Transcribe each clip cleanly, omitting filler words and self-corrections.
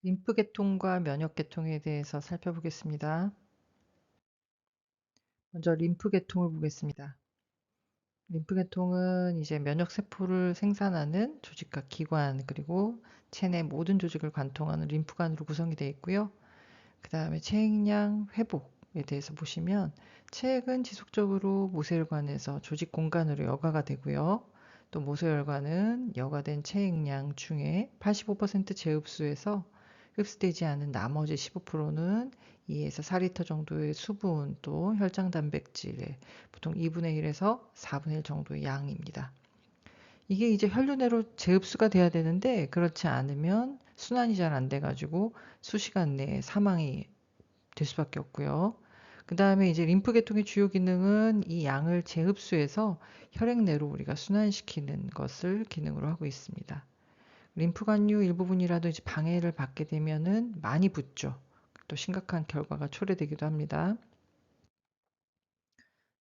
림프계통과 면역계통에 대해서 살펴보겠습니다. 먼저 림프계통을 보겠습니다. 림프계통은 이제 면역세포를 생산하는 조직과 기관, 그리고 체내 모든 조직을 관통하는 림프관으로 구성이 되어 있고요. 그 다음에 체액량 회복에 대해서 보시면 체액은 지속적으로 모세혈관에서 조직 공간으로 여과가 되고요. 또 모세혈관은 여과된 체액량 중에 85% 재흡수해서 흡수되지 않은 나머지 15%는 2에서 4리터 정도의 수분 또 혈장 단백질의 보통 2분의 1에서 4분의 1 정도의 양입니다. 이게 이제 혈류 내로 재흡수가 돼야 되는데 그렇지 않으면 순환이 잘 안 돼가지고 수시간 내에 사망이 될 수밖에 없고요. 그 다음에 이제 림프계통의 주요 기능은 이 양을 재흡수해서 혈액 내로 우리가 순환시키는 것을 기능으로 하고 있습니다. 림프관류 일부분이라도 이제 방해를 받게 되면은 많이 붓죠. 또 심각한 결과가 초래되기도 합니다.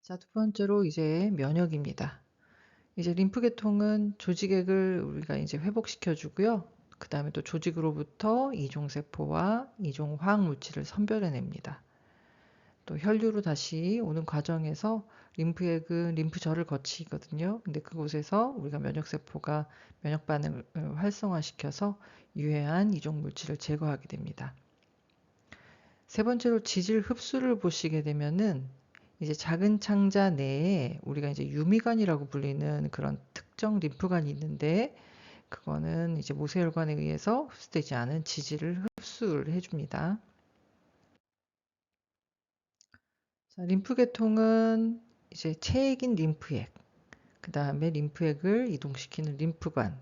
자, 두 번째로 이제 면역입니다. 이제 림프계통은 조직액을 우리가 이제 회복시켜 주고요. 그 다음에 또 조직으로부터 이종세포와 이종화학 물질을 선별해냅니다. 또 혈류로 다시 오는 과정에서 림프액은 림프절을 거치거든요. 근데 그곳에서 우리가 면역세포가 면역 반응을 활성화시켜서 유해한 이종 물질을 제거하게 됩니다. 세 번째로 지질 흡수를 보시게 되면은 이제 작은 창자 내에 우리가 이제 유미관이라고 불리는 그런 특정 림프관이 있는데 그거는 이제 모세혈관에 의해서 흡수되지 않은 지질을 흡수를 해줍니다. 자, 림프계통은 이제 체액인 림프액, 그 다음에 림프액을 이동시키는 림프관,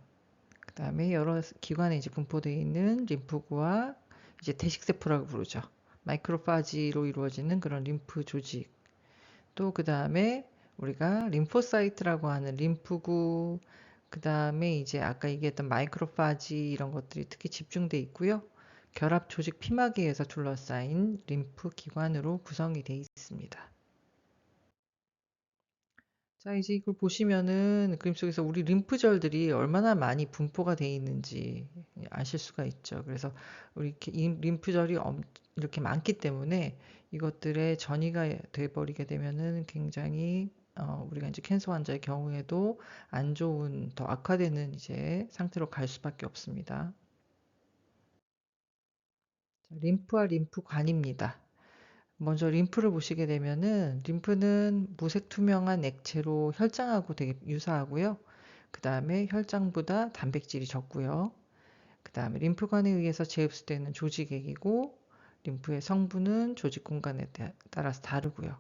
그 다음에 여러 기관에 이제 분포되어 있는 림프구와 이제 대식세포라고 부르죠. 마이크로파지로 이루어지는 그런 림프 조직. 또 그 다음에 우리가 림포사이트라고 하는 림프구, 그 다음에 이제 아까 얘기했던 마이크로파지 이런 것들이 특히 집중되어 있고요. 결합 조직 피막에서 둘러싸인 림프 기관으로 구성이 되어 있습니다. 자, 이제 이걸 보시면은 그림 속에서 우리 림프절들이 얼마나 많이 분포가 되어 있는지 아실 수가 있죠. 그래서 우리 이렇게 림프절이 이렇게 많기 때문에 이것들의 전이가 돼버리게 되면은 굉장히 우리가 이제 캔서 환자의 경우에도 안 좋은 더 악화되는 이제 상태로 갈 수밖에 없습니다. 자, 림프와 림프관입니다. 먼저 림프를 보시게 되면은 림프는 무색 투명한 액체로 혈장하고 되게 유사하고요. 그 다음에 혈장보다 단백질이 적고요. 그 다음에 림프관에 의해서 재흡수되는 조직액이고 림프의 성분은 조직 공간에 따라서 다르고요.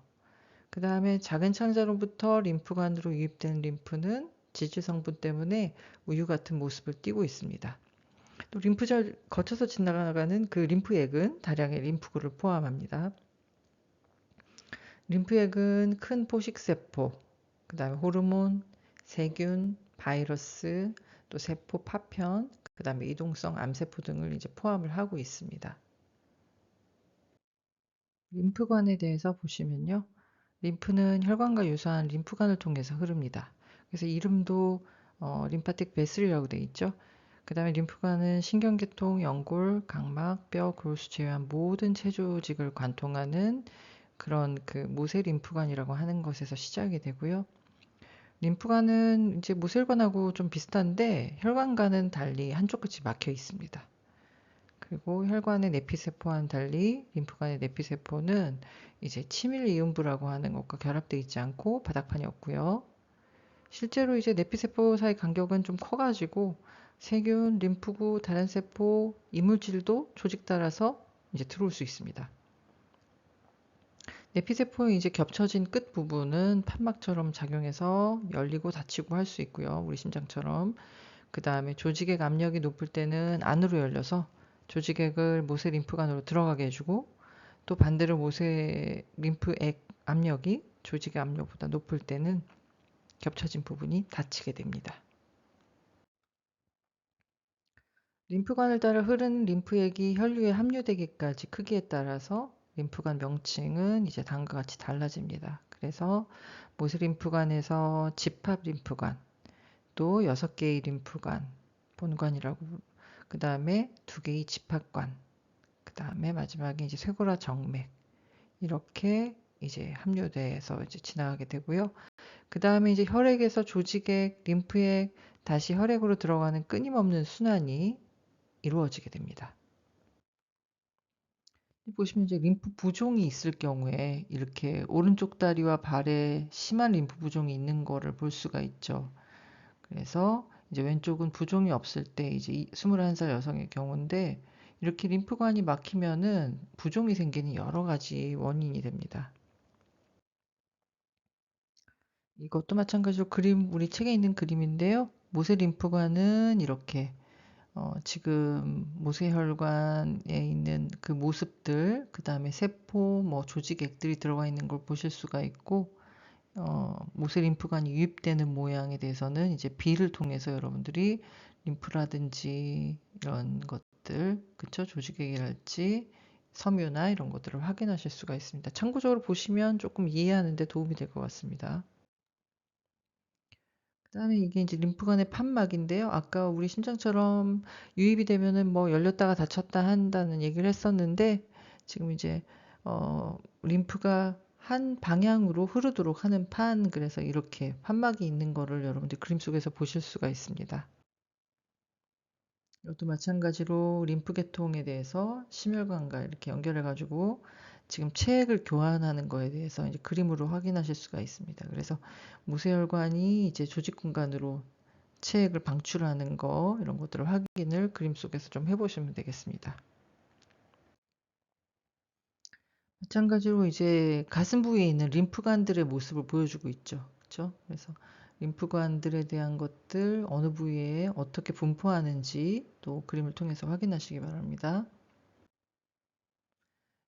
그 다음에 작은 창자로부터 림프관으로 유입된 림프는 지질 성분 때문에 우유 같은 모습을 띠고 있습니다. 또 림프절 거쳐서 지나가는 그 림프액은 다량의 림프구를 포함합니다. 림프액은 큰 포식세포, 그 다음에 호르몬, 세균, 바이러스, 또 세포 파편, 그 다음에 이동성 암세포 등을 이제 포함을 하고 있습니다. 림프관에 대해서 보시면요. 림프는 혈관과 유사한 림프관을 통해서 흐릅니다. 그래서 이름도 림파틱 베슬이라고 되어 있죠. 그 다음에 림프관은 신경계통, 연골, 각막, 뼈, 골수 제외한 모든 체조직을 관통하는 그런 그 모세 림프관이라고 하는 것에서 시작이 되고요. 림프관은 이제 모세혈관하고 좀 비슷한데 혈관과는 달리 한쪽 끝이 막혀 있습니다. 그리고 혈관의 내피세포와는 달리 림프관의 내피세포는 이제 치밀 이음부라고 하는 것과 결합되어 있지 않고 바닥판이 없고요. 실제로 이제 내피세포 사이 간격은 좀 커가지고 세균, 림프구, 다른 세포, 이물질도 조직 따라서 이제 들어올 수 있습니다. 내피세포의 이제 겹쳐진 끝 부분은 판막처럼 작용해서 열리고 닫히고 할 수 있고요. 우리 심장처럼. 그 다음에 조직액 압력이 높을 때는 안으로 열려서 조직액을 모세 림프관으로 들어가게 해주고 또 반대로 모세 림프액 압력이 조직의 압력보다 높을 때는 겹쳐진 부분이 닫히게 됩니다. 림프관을 따라 흐르는 림프액이 혈류에 함유되기까지 크기에 따라서 림프관 명칭은 이제 다음과 같이 달라집니다. 그래서 모세 림프관에서 집합 림프관, 또 6개의 림프관, 본관이라고 그 다음에 두 개의 집합관, 그 다음에 마지막에 이제 쇄골화 정맥, 이렇게 이제 함유돼서 이제 지나가게 되고요. 그 다음에 이제 혈액에서 조직액, 림프액, 다시 혈액으로 들어가는 끊임없는 순환이 이루어지게 됩니다. 보시면 이제 림프 부종이 있을 경우에 이렇게 오른쪽 다리와 발에 심한 림프 부종이 있는 거를 볼 수가 있죠. 그래서 이제 왼쪽은 부종이 없을 때 이제 21살 여성의 경우인데 이렇게 림프관이 막히면은 부종이 생기는 여러 가지 원인이 됩니다. 이것도 마찬가지로 그림, 우리 책에 있는 그림인데요. 모세 림프관은 이렇게 지금 모세혈관에 있는 그 모습들, 그 다음에 세포, 뭐 조직액들이 들어가 있는 걸 보실 수가 있고, 모세 림프관이 유입되는 모양에 대해서는 이제 비를 통해서 여러분들이 림프라든지 이런 것들, 그쵸? 조직액이랄지 섬유나 이런 것들을 확인하실 수가 있습니다. 참고적으로 보시면 조금 이해하는 데 도움이 될 것 같습니다. 그다음에 이게 이제 림프관의 판막인데요. 아까 우리 심장처럼 유입이 되면은 뭐 열렸다가 닫혔다 한다는 얘기를 했었는데 지금 이제 림프가 한 방향으로 흐르도록 하는 판, 그래서 이렇게 판막이 있는 거를 여러분들 그림 속에서 보실 수가 있습니다. 이것도 마찬가지로 림프 계통에 대해서 심혈관과 이렇게 연결해 가지고 지금 체액을 교환하는 거에 대해서 이제 그림으로 확인하실 수가 있습니다. 그래서 모세혈관이 이제 조직 공간으로 체액을 방출하는 거, 이런 것들을 확인을 그림 속에서 좀 해보시면 되겠습니다. 마찬가지로 이제 가슴 부위에 있는 림프관들의 모습을 보여주고 있죠. 그렇죠? 그래서 림프관들에 대한 것들 어느 부위에 어떻게 분포하는지 또 그림을 통해서 확인하시기 바랍니다.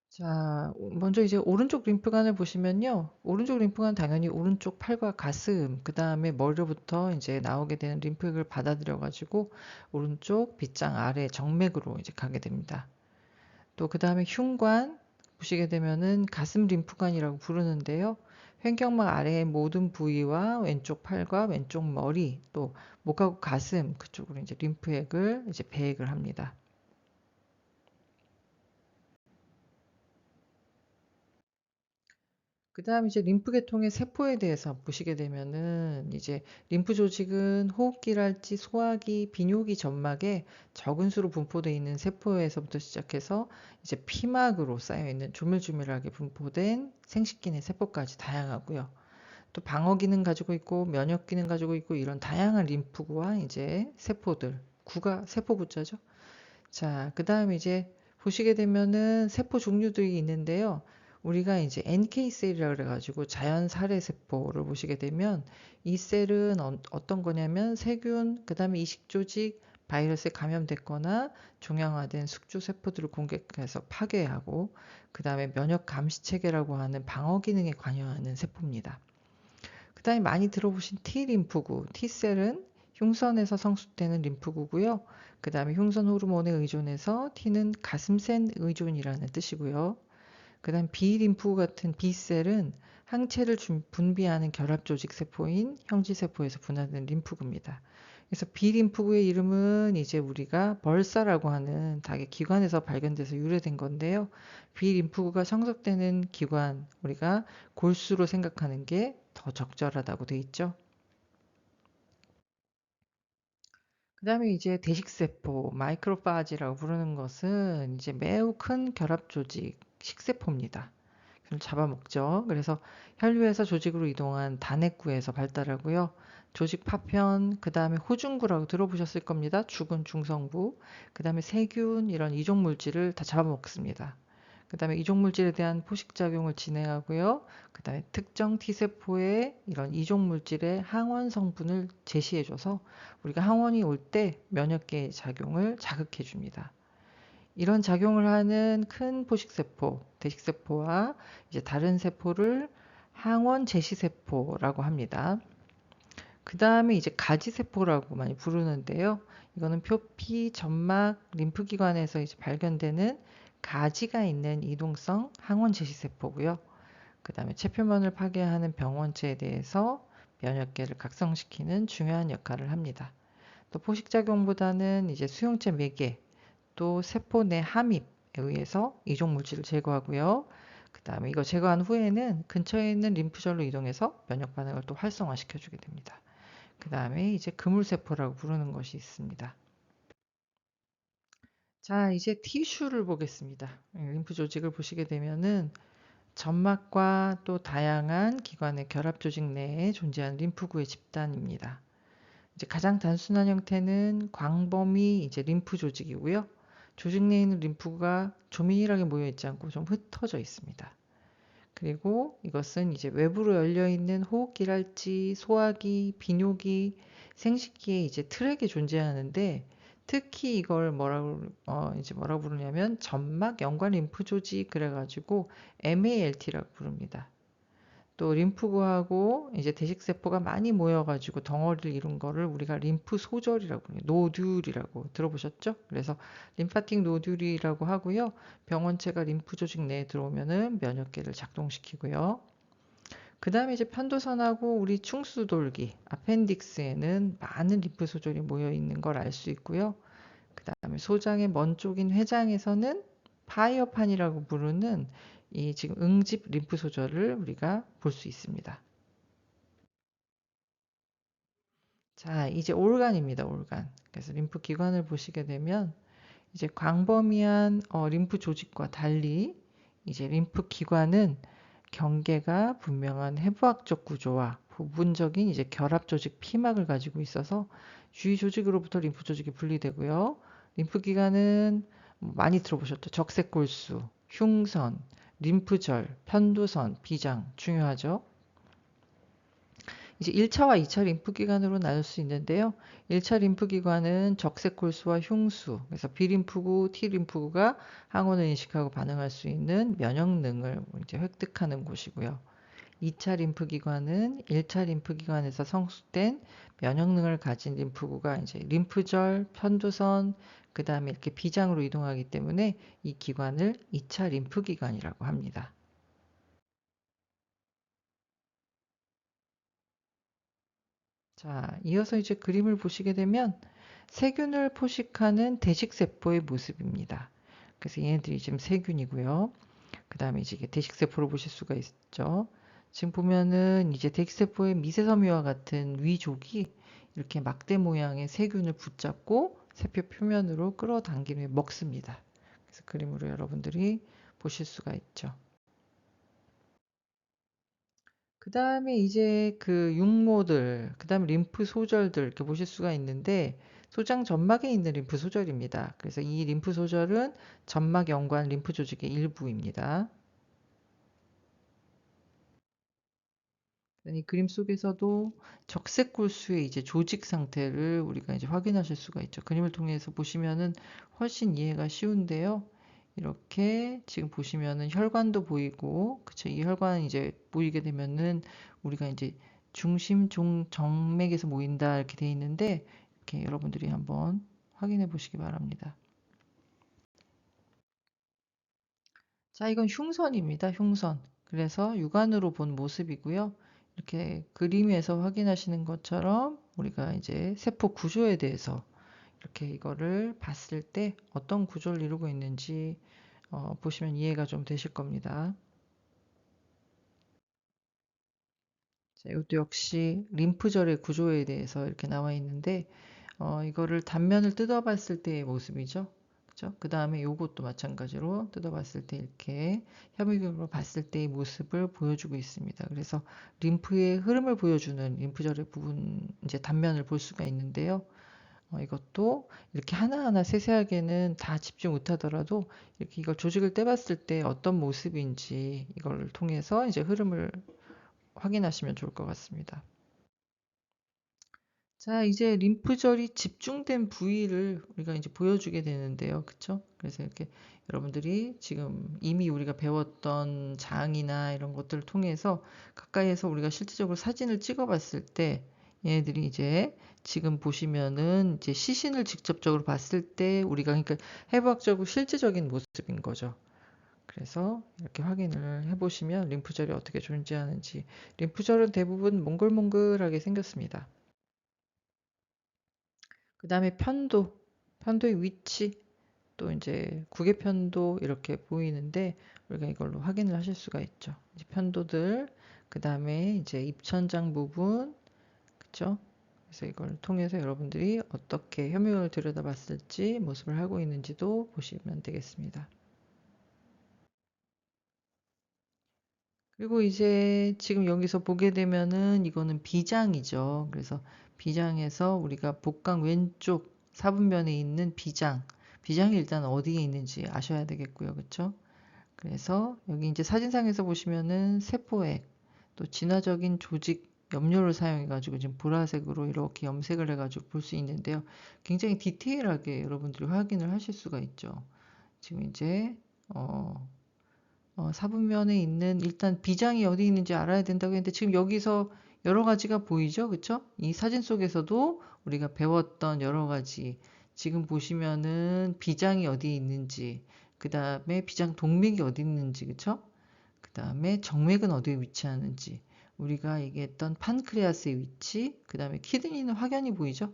자, 먼저 이제 오른쪽 림프관을 보시면요. 오른쪽 림프관 당연히 오른쪽 팔과 가슴, 그 다음에 머리로부터 이제 나오게 되는 림프액을 받아들여 가지고 오른쪽 빗장 아래 정맥으로 이제 가게 됩니다. 또 그 다음에 흉관 보시게 되면은 가슴 림프관이라고 부르는데요. 횡격막 아래의 모든 부위와 왼쪽 팔과 왼쪽 머리, 또 목하고 가슴 그쪽으로 이제 림프액을 이제 배액을 합니다. 그 다음 이제 림프 계통의 세포에 대해서 보시게 되면은 이제 림프 조직은 호흡기랄지 소화기, 비뇨기 점막에 적은 수로 분포되어 있는 세포에서부터 시작해서 이제 피막으로 쌓여 있는 조밀조밀하게 분포된 생식기 내 세포까지 다양하고요. 또 방어 기능 가지고 있고 면역 기능 가지고 있고 이런 다양한 림프구와 이제 세포들, 구가 세포 구자죠. 자, 그 다음에 이제 보시게 되면은 세포 종류들이 있는데요. 우리가 이제 NK 셀이라 그래가지고 자연 살해 세포를 보시게 되면 이 셀은 어떤 거냐면 세균, 그 다음에 이식 조직, 바이러스에 감염됐거나 종양화된 숙주 세포들을 공격해서 파괴하고 그 다음에 면역 감시 체계라고 하는 방어 기능에 관여하는 세포입니다. 그 다음에 많이 들어보신 T림프구, T셀은 흉선에서 성숙되는 림프구고요. 그 다음에 흉선 호르몬에 의존해서 T는 가슴샘 의존이라는 뜻이고요. 그 다음 B림프구 같은 B셀은 항체를 분비하는 결합조직 세포인 형지세포에서 분화된 림프구입니다. 그래서 B림프구의 이름은 이제 우리가 벌사라고 하는 닭의 기관에서 발견돼서 유래된 건데요. B림프구가 성숙되는 기관, 우리가 골수로 생각하는 게 더 적절하다고 돼 있죠. 그 다음에 이제 대식세포, 마이크로파지라고 부르는 것은 이제 매우 큰 결합조직, 식세포입니다. 그걸 잡아먹죠. 그래서 혈류에서 조직으로 이동한 단핵구에서 발달하고요. 조직 파편, 그 다음에 호중구라고 들어보셨을 겁니다. 죽은 중성부, 그 다음에 세균, 이런 이종 물질을 다 잡아먹습니다. 그 다음에 이종 물질에 대한 포식작용을 진행하고요. 그 다음에 특정 T세포에 이런 이종 물질의 항원 성분을 제시해줘서 우리가 항원이 올 때 면역계의 작용을 자극해 줍니다. 이런 작용을 하는 큰 포식세포, 대식세포와 이제 다른 세포를 항원 제시세포라고 합니다. 그 다음에 이제 가지세포라고 많이 부르는데요. 이거는 표피, 점막, 림프기관에서 이제 발견되는 가지가 있는 이동성 항원 제시세포고요. 그 다음에 체표면을 파괴하는 병원체에 대해서 면역계를 각성시키는 중요한 역할을 합니다. 또 포식작용보다는 이제 수용체 매개, 또 세포 내 함입에 의해서 이종 물질을 제거하고요. 그 다음에 이거 제거한 후에는 근처에 있는 림프절로 이동해서 면역 반응을 또 활성화시켜 주게 됩니다. 그 다음에 이제 그물세포라고 부르는 것이 있습니다. 자, 이제 티슈를 보겠습니다. 림프 조직을 보시게 되면은 점막과 또 다양한 기관의 결합 조직 내에 존재하는 림프구의 집단입니다. 이제 가장 단순한 형태는 광범위 이제 림프 조직이고요. 조직 내에 있는 림프가 조밀하게 모여 있지 않고 좀 흩어져 있습니다. 그리고 이것은 이제 외부로 열려 있는 호흡기랄지 소화기, 비뇨기, 생식기에 이제 트랙에 존재하는데 특히 이걸 뭐라고 부르냐면 점막 연관 림프 조직 그래가지고 MALT라고 부릅니다. 또 림프구하고 이제 대식세포가 많이 모여가지고 덩어리를 이룬 거를 우리가 림프 소절이라고 해요. 노듈이라고 들어보셨죠? 그래서 림파틱 노듈이라고 하고요. 병원체가 림프 조직 내에 들어오면은 면역계를 작동시키고요. 그 다음에 이제 편도선하고 우리 충수돌기, 아펜딕스에는 많은 림프 소절이 모여 있는 걸 알 수 있고요. 그 다음에 소장의 먼 쪽인 회장에서는 파이어판이라고 부르는 이 지금 응집 림프 소절을 우리가 볼 수 있습니다. 자, 이제 올간입니다. 올간. 그래서 림프 기관을 보시게 되면 이제 광범위한 림프 조직과 달리 이제 림프 기관은 경계가 분명한 해부학적 구조와 부분적인 이제 결합 조직 피막을 가지고 있어서 주위 조직으로부터 림프 조직이 분리되고요. 림프 기관은 많이 들어보셨죠? 적색골수, 흉선, 림프절, 편도선, 비장 중요하죠. 이제 1차와 2차 림프기관으로 나눌 수 있는데요. 1차 림프기관은 적색골수와 흉수, 그래서 B림프구, T림프구가 항원을 인식하고 반응할 수 있는 면역능을 이제 획득하는 곳이고요. 2차 림프기관은 1차 림프기관에서 성숙된 면역능을 가진 림프구가 이제 림프절, 편도선, 그 다음에 이렇게 비장으로 이동하기 때문에 이 기관을 2차 림프기관이라고 합니다. 자, 이어서 이제 그림을 보시게 되면 세균을 포식하는 대식세포의 모습입니다. 그래서 얘네들이 지금 세균이고요. 그 다음에 이제 대식세포를 보실 수가 있죠. 지금 보면은 이제 대식세포의 미세섬유와 같은 위족이 이렇게 막대 모양의 세균을 붙잡고 세포 표면으로 끌어당긴 후에 먹습니다. 그래서 그림으로 여러분들이 보실 수가 있죠. 그 다음에 이제 그 육모들, 그 다음에 림프 소절들 이렇게 보실 수가 있는데 소장 점막에 있는 림프 소절입니다. 그래서 이 림프 소절은 점막 연관 림프 조직의 일부입니다. 이 그림 속에서도 적색 골수의 이제 조직 상태를 우리가 이제 확인하실 수가 있죠. 그림을 통해서 보시면은 훨씬 이해가 쉬운데요. 이렇게 지금 보시면은 혈관도 보이고, 그쵸? 이 혈관 이제 보이게 되면은 우리가 이제 중심 정맥에서 모인다 이렇게 돼 있는데, 이렇게 여러분들이 한번 확인해 보시기 바랍니다. 자, 이건 흉선입니다. 흉선. 그래서 육안으로 본 모습이고요. 이렇게 그림에서 확인하시는 것처럼 우리가 이제 세포 구조에 대해서 이렇게 이거를 봤을 때 어떤 구조를 이루고 있는지 보시면 이해가 좀 되실 겁니다. 자, 이것도 역시 림프절의 구조에 대해서 이렇게 나와 있는데 이거를 단면을 뜯어봤을 때의 모습이죠. 그죠? 그 다음에 요것도 마찬가지로 뜯어봤을 때 이렇게 협의경으로 봤을 때의 모습을 보여주고 있습니다. 그래서 림프의 흐름을 보여주는 림프절의 부분 이제 단면을 볼 수가 있는데요. 이것도 이렇게 하나하나 세세하게는 다 집중 못하더라도 이렇게 이걸 조직을 떼봤을 때 어떤 모습인지 이걸 통해서 이제 흐름을 확인하시면 좋을 것 같습니다. 자, 이제 림프절이 집중된 부위를 우리가 이제 보여주게 되는데요. 그쵸? 그래서 이렇게 여러분들이 지금 이미 우리가 배웠던 장이나 이런 것들을 통해서 가까이에서 우리가 실질적으로 사진을 찍어 봤을 때 얘네들이 이제 지금 보시면은 이제 시신을 직접적으로 봤을 때 우리가 그러니까 해부학적으로 실제적인 모습인 거죠. 그래서 이렇게 확인을 해보시면 림프절이 어떻게 존재하는지 림프절은 대부분 몽글몽글하게 생겼습니다. 그 다음에 편도의 위치, 또 이제 국외편도 이렇게 보이는데 우리가 이걸로 확인을 하실 수가 있죠. 이제 편도들, 그 다음에 이제 입천장 부분, 그쵸? 그래서 이걸 통해서 여러분들이 어떻게 혐오를 들여다봤을지 모습을 하고 있는지도 보시면 되겠습니다. 그리고 이제 지금 여기서 보게 되면은 이거는 비장이죠. 그래서 비장에서 우리가 복강 왼쪽 사분면에 있는 비장이 일단 어디에 있는지 아셔야 되겠고요. 그쵸? 그래서 여기 이제 사진상에서 보시면은 세포액, 또 진화적인 조직 염료를 사용해가지고 지금 보라색으로 이렇게 염색을 해가지고 볼 수 있는데요. 굉장히 디테일하게 여러분들이 확인을 하실 수가 있죠. 지금 이제 어, 사분면에 있는 일단 비장이 어디 있는지 알아야 된다고 했는데 지금 여기서 여러 가지가 보이죠, 그쵸? 이 사진 속에서도 우리가 배웠던 여러 가지 지금 보시면은 비장이 어디 있는지, 그 다음에 비장 동맥이 어디 있는지, 그쵸? 그 다음에 정맥은 어디에 위치하는지, 우리가 얘기했던 판크레아스의 위치, 그 다음에 키드니는 확연히 보이죠?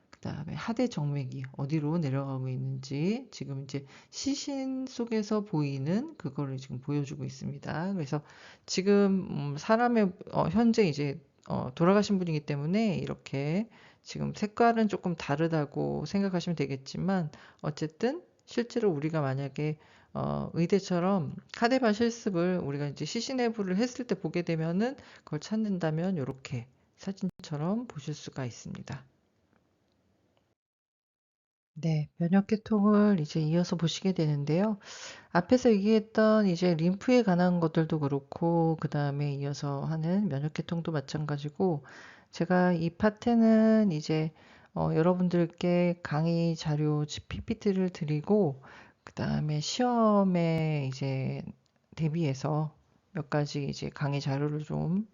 그 다음에 하대 정맥이 어디로 내려가고 있는지 지금 이제 시신 속에서 보이는 그거를 지금 보여주고 있습니다. 그래서 지금 사람의 현재 이제 돌아가신 분이기 때문에 이렇게 지금 색깔은 조금 다르다고 생각하시면 되겠지만 어쨌든 실제로 우리가 만약에 의대처럼 카데발 실습을 우리가 이제 시신 내부를 했을 때 보게 되면은 그걸 찾는다면 이렇게 사진처럼 보실 수가 있습니다. 네, 면역계통을 이제 이어서 보시게 되는데요. 앞에서 얘기했던 이제 림프에 관한 것들도 그렇고, 그 다음에 이어서 하는 면역계통도 마찬가지고, 제가 이 파트는 이제 여러분들께 강의 자료 PPT를 드리고, 그 다음에 시험에 이제 대비해서 몇 가지 이제 강의 자료를 좀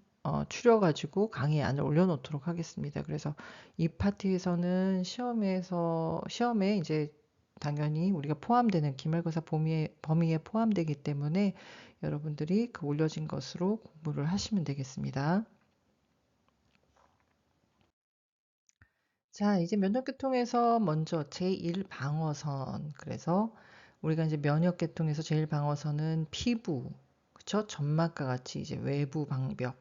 추려가지고 강의 안에 올려놓도록 하겠습니다. 그래서 이 파트에서는 시험에 이제 당연히 우리가 포함되는 기말고사 범위에 포함되기 때문에 여러분들이 그 올려진 것으로 공부를 하시면 되겠습니다. 자, 이제 면역계통에서 먼저 제1방어선. 그래서 우리가 이제 면역계통에서 제1방어선은 피부, 그쵸? 점막과 같이 이제 외부 방벽,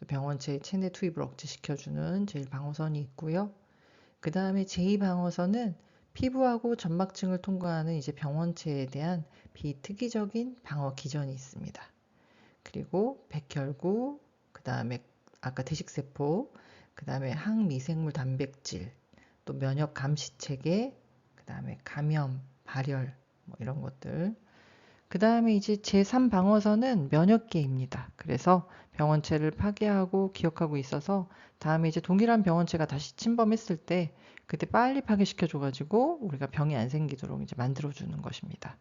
병원체의 체내 투입을 억제시켜주는 제1방어선이 있고요. 그 다음에 제2방어선은 피부하고 점막층을 통과하는 이제 병원체에 대한 비특이적인 방어 기전이 있습니다. 그리고 백혈구, 그 다음에 아까 대식세포, 그 다음에 항미생물 단백질, 또 면역 감시 체계, 그 다음에 감염, 발열, 뭐 이런 것들. 그 다음에 이제 제3방어선은 면역계입니다. 그래서 병원체를 파괴하고 기억하고 있어서 다음에 이제 동일한 병원체가 다시 침범했을 때 그때 빨리 파괴시켜줘가지고 우리가 병이 안 생기도록 이제 만들어주는 것입니다.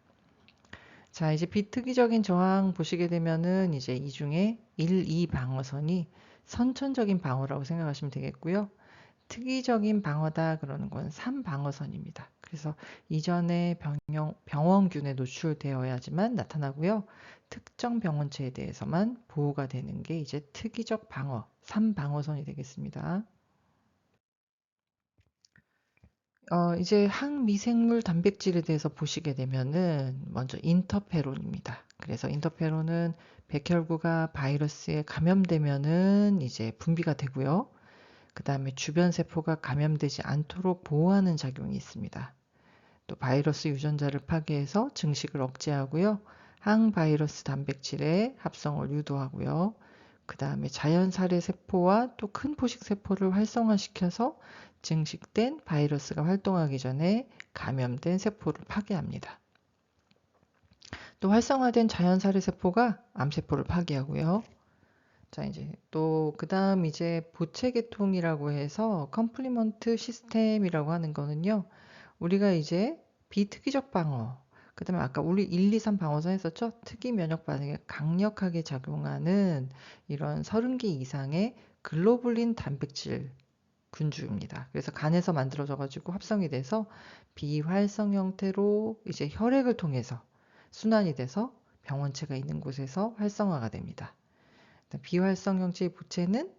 자, 이제 비특이적인 저항 보시게 되면은 이제 이 중에 1, 2 방어선이 선천적인 방어라고 생각하시면 되겠고요. 특이적인 방어다 그러는 건 3 방어선입니다. 그래서 이전에 병원균에 노출되어야지만 나타나고요. 특정 병원체에 대해서만 보호가 되는 게 이제 특이적 방어, 3 방어선이 되겠습니다. 이제 항미생물 단백질에 대해서 보시게 되면은 먼저 인터페론입니다. 그래서 인터페론은 백혈구가 바이러스에 감염되면은 이제 분비가 되고요. 그 다음에 주변 세포가 감염되지 않도록 보호하는 작용이 있습니다. 또 바이러스 유전자를 파괴해서 증식을 억제하고요. 항바이러스 단백질의 합성을 유도하고요. 그 다음에 자연살해 세포와 또 큰 포식 세포를 활성화시켜서 증식된 바이러스가 활동하기 전에 감염된 세포를 파괴합니다. 또 활성화된 자연살해 세포가 암세포를 파괴하고요. 자, 이제 또 그다음 이제 보체계통이라고 해서 컴플리먼트 시스템이라고 하는 거는요. 우리가 이제 비특이적 방어, 그다음에 아까 우리 1, 2, 3 방어선 했었죠? 특이 면역 반응에 강력하게 작용하는 이런 30개 이상의 글로불린 단백질 군주입니다. 그래서 간에서 만들어져 가지고 합성이 돼서 비활성 형태로 이제 혈액을 통해서 순환이 돼서 병원체가 있는 곳에서 활성화가 됩니다. 비활성 형체의 부체는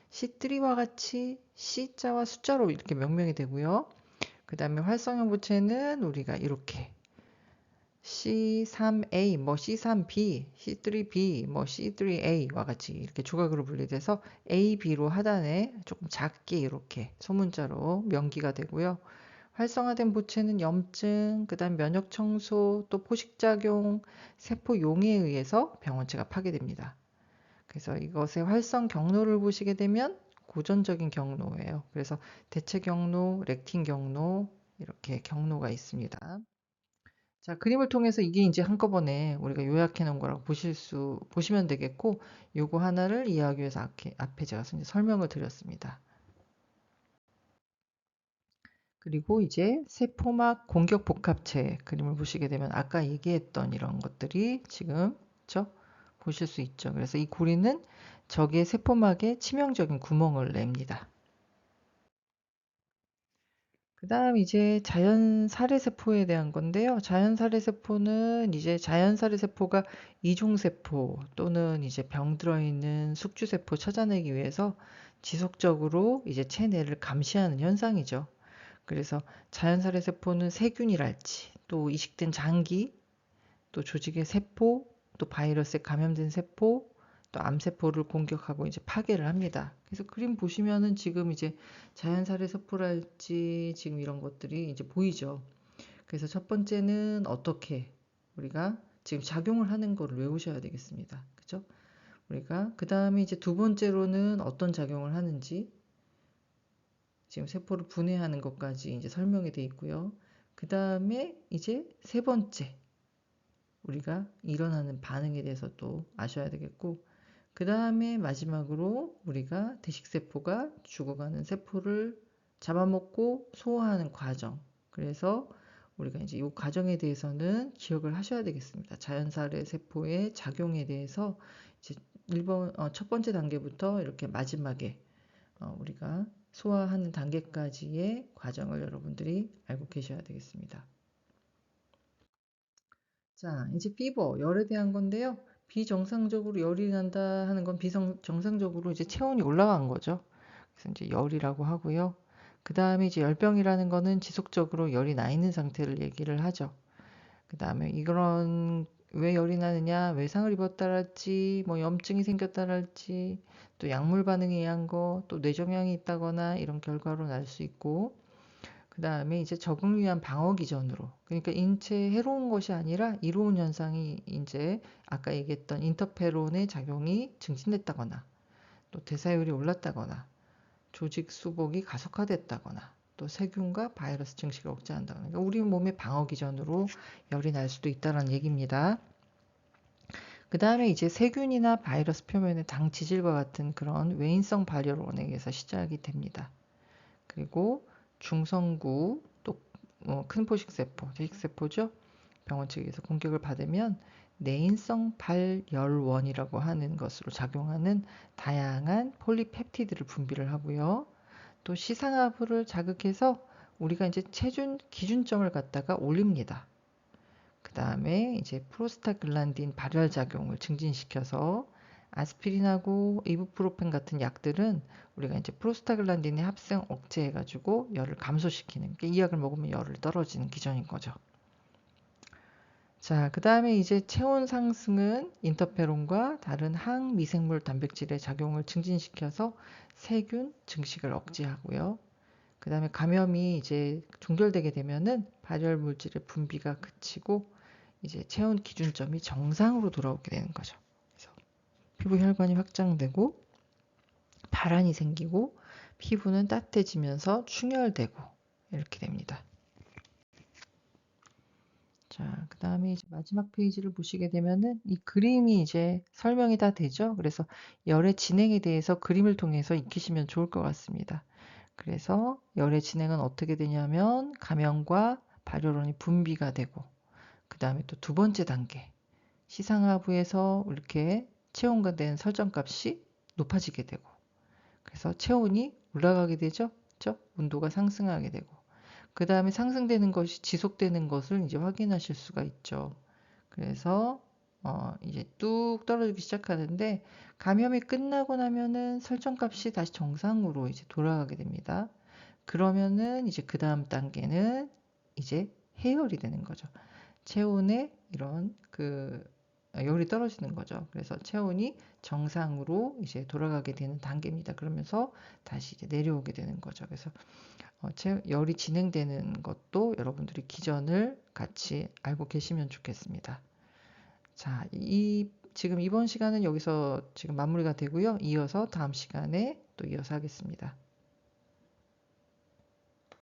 C3와 같이 C자와 숫자로 이렇게 명명이 되고요. 그 다음에 활성형 부채는 우리가 이렇게 C3A, 뭐 C3B, C3B, 뭐 C3A와 같이 이렇게 조각으로 분리돼서 A, B로 하단에 조금 작게 이렇게 소문자로 명기가 되고요. 활성화된 부채는 염증, 그다음 면역 청소, 또 포식작용, 세포용에 의해서 병원체가 파괴됩니다. 그래서 이것의 활성 경로를 보시게 되면 고전적인 경로예요. 그래서 대체 경로, 렉틴 경로 이렇게 경로가 있습니다. 자, 그림을 통해서 이게 이제 한꺼번에 우리가 요약해 놓은 거라고 보시면 되겠고, 요거 하나를 이해하기 위해서 앞에 제가 이제 설명을 드렸습니다. 그리고 이제 세포막 공격 복합체 그림을 보시게 되면 아까 얘기했던 이런 것들이 지금 그쵸? 보실 수 있죠. 그래서 이 고리는 적의 세포막에 치명적인 구멍을 냅니다. 그 다음 이제 자연 살해세포에 대한 건데요. 자연 살해세포는 이제 자연 살해세포가 이중세포 또는 이제 병들어 있는 숙주세포 찾아내기 위해서 지속적으로 이제 체내를 감시하는 현상이죠. 그래서 자연 살해세포는 세균이랄지 또 이식된 장기 또 조직의 세포 또 바이러스에 감염된 세포 또 암세포를 공격하고 이제 파괴를 합니다. 그래서 그림 보시면은 지금 이제 자연살해 세포랄지 지금 이런 것들이 이제 보이죠. 그래서 첫 번째는 어떻게 우리가 지금 작용을 하는 거를 외우셔야 되겠습니다. 그죠? 우리가 그 다음에 이제 두 번째로는 어떤 작용을 하는지 지금 세포를 분해하는 것까지 이제 설명이 되어 있고요. 그 다음에 이제 세 번째 우리가 일어나는 반응에 대해서 또 아셔야 되겠고, 그 다음에 마지막으로 우리가 대식세포가 죽어가는 세포를 잡아먹고 소화하는 과정. 그래서 우리가 이제 이 과정에 대해서는 기억을 하셔야 되겠습니다. 자연살해 세포의 작용에 대해서 이제 첫 번째 단계부터 이렇게 마지막에 우리가 소화하는 단계까지의 과정을 여러분들이 알고 계셔야 되겠습니다. 자, 이제 피버, 열에 대한 건데요. 비정상적으로 열이 난다 하는 건 비정상적으로 이제 체온이 올라간 거죠. 그래서 이제 열이라고 하고요. 그 다음에 이제 열병이라는 거는 지속적으로 열이 나 있는 상태를 얘기를 하죠. 그 다음에 이런 왜 열이 나느냐, 외상을 입었다랄지, 뭐 염증이 생겼다랄지, 또 약물 반응에 의한 거, 또 뇌종양이 있다거나 이런 결과로 날 수 있고, 그 다음에 이제 적응을 위한 방어 기전으로. 그러니까 인체에 해로운 것이 아니라 이로운 현상이 이제 아까 얘기했던 인터페론의 작용이 증진됐다거나, 또 대사율이 올랐다거나, 조직 수복이 가속화됐다거나, 또 세균과 바이러스 증식을 억제한다거나. 그러니까 우리 몸의 방어 기전으로 열이 날 수도 있다는 얘기입니다. 그 다음에 이제 세균이나 바이러스 표면의 당 지질과 같은 그런 외인성 발열원에 의해서 시작이 됩니다. 그리고 중성구 또 큰 포식세포, 대식세포죠. 병원 측에서 공격을 받으면 내인성 발열원이라고 하는 것으로 작용하는 다양한 폴리펩티드를 분비를 하고요. 또 시상하부를 자극해서 우리가 이제 체중 기준점을 갖다가 올립니다. 그 다음에 이제 프로스타글란딘 발열작용을 증진시켜서 아스피린하고 이부프로펜 같은 약들은 우리가 이제 프로스타글란딘의 합성 억제해가지고 열을 감소시키는, 이 약을 먹으면 열을 떨어지는 기전인 거죠. 자, 그 다음에 이제 체온 상승은 인터페론과 다른 항미생물 단백질의 작용을 증진시켜서 세균 증식을 억제하고요. 그 다음에 감염이 이제 종결되게 되면은 발열 물질의 분비가 그치고 이제 체온 기준점이 정상으로 돌아오게 되는 거죠. 그래서 피부 혈관이 확장되고 발한이 생기고 피부는 따뜻해지면서 충혈되고 이렇게 됩니다. 자, 그 다음에 이제 마지막 페이지를 보시게 되면은 이 그림이 이제 설명이 다 되죠. 그래서 열의 진행에 대해서 그림을 통해서 익히시면 좋을 것 같습니다. 그래서 열의 진행은 어떻게 되냐면 감염과 발열원이 분비가 되고 그 다음에 또 두 번째 단계 시상하부에서 이렇게 체온과 된 설정값이 높아지게 되고 그래서 체온이 올라가게 되죠. 그렇죠? 온도가 상승하게 되고 그 다음에 상승되는 것이 지속되는 것을 이제 확인하실 수가 있죠. 그래서 이제 뚝 떨어지기 시작하는데 감염이 끝나고 나면은 설정값이 다시 정상으로 이제 돌아가게 됩니다. 그러면은 이제 그 다음 단계는 이제 해열이 되는 거죠. 체온의 이런 열이 떨어지는 거죠. 그래서 체온이 정상으로 이제 돌아가게 되는 단계입니다. 그러면서 다시 이제 내려오게 되는 거죠. 그래서 열이 진행되는 것도 여러분들이 기전을 같이 알고 계시면 좋겠습니다. 자, 지금 이번 시간은 여기서 지금 마무리가 되고요. 이어서 다음 시간에 또 이어서 하겠습니다.